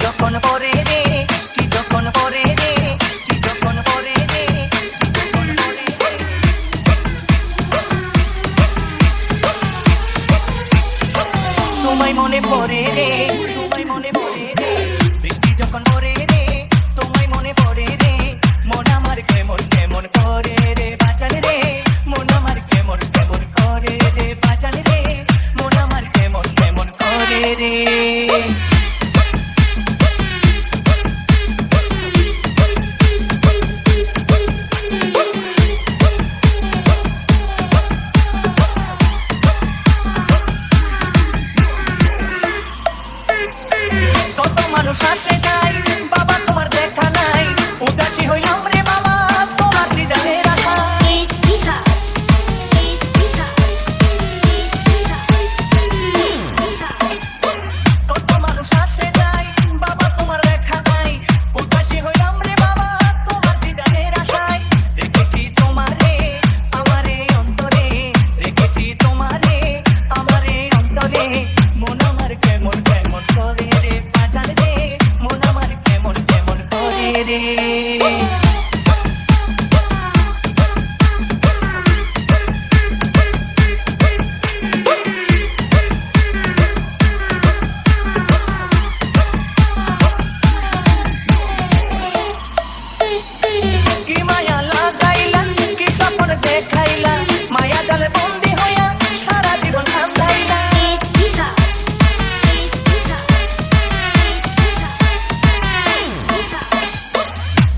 যখন পরে রে, বৃষ্টি যখন পরে রে, বৃষ্টি যখন পরে রে, যখন পরে রে। তোমায় মনে পড়ে রে, তোমায় মনে পড়ে রে, বৃষ্টি যখন পরে রে, তোমায় মনে পড়ে রে, মন আমার কেমন কেমন করে রে বাঁচান রে, মন আমার কেমন কেমন করে রে বাঁচান রে, মন আমার কেমন কেমন করে রে। কত মানুষ আসে যায়, বাবা তোমার দেখা নাই, উদাসী হইলাম রে বাবা তোমার দিদারের আশা। কত মানুষ আসে যায়, বাবা তোমার দেখা নাই, উদাসী হইলাম রে বাবা তোমার দিদারের আশায়। রেখেছি তোমারে আমারে অন্তরে, রেখেছি তোমারে আমারে অন্তরে, মন আমার কেমন কেমন করে রে বাঁচান রে, মন আমার কেমন কেমন করে রে। কি মায়া লাগাইলা, কি স্বপ্ন দেখাইলা, মায়া জালে বন্দি হইয়া সারা জীবন কান্দাইলা।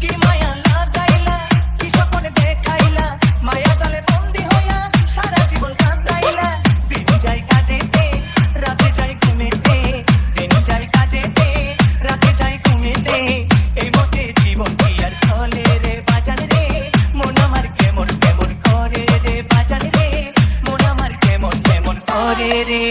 কি মায়া লাগাইলা, কি স্বপ্ন দেখাইলা, মায়া জালে বন্দি হইয়া সারা জীবন কান্দাইলা। দিন যায় কাজেতে, রাতে যায় ঘুমেতে, দিন যায় কাজেতে, রাতে যায় ঘুমেতে, এই মতে জীবন কি আর চলে রে বাঁচান রে, মন আমার কেমন কেমন করে রে বাঁচান রে, মন আমার কেমন কেমন করে রে।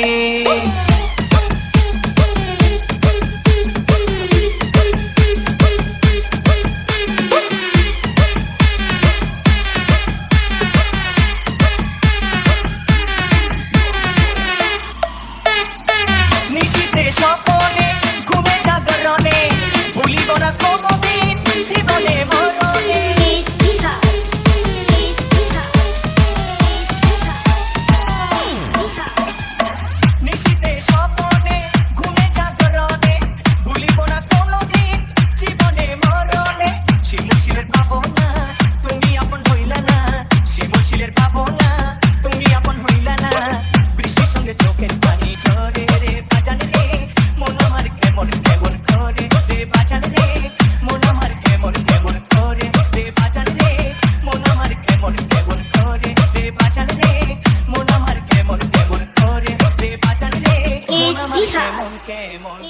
নিশীথে স্বপনে, ঘুমে জাগরণে, ভুলিব না কোনদিন জীবনে মরণে। নিশীথে স্বপনে, ঘুমে জাগরণে, ভুলিব না কোনদিন জীবনে মরণে। শিমুশিলের পাবো না তুমি আপন হইলা না, শিমুশিলের পাবো না তুমি আপন হইলা না, বৃষ্টির সঙ্গে চোখের পানি ঝরে রে বাঁচান রে, মন আমার কেমন কেমন করে রে বাঁচান রে, মন আমার কেমন কেমন করে রে বাঁচান রে, মন আমার কেমন কেমন করে রে বাঁচান রে, মন আমার কেমন কেমন করে রে বাঁচান রে, মন আমার কেমন কেমন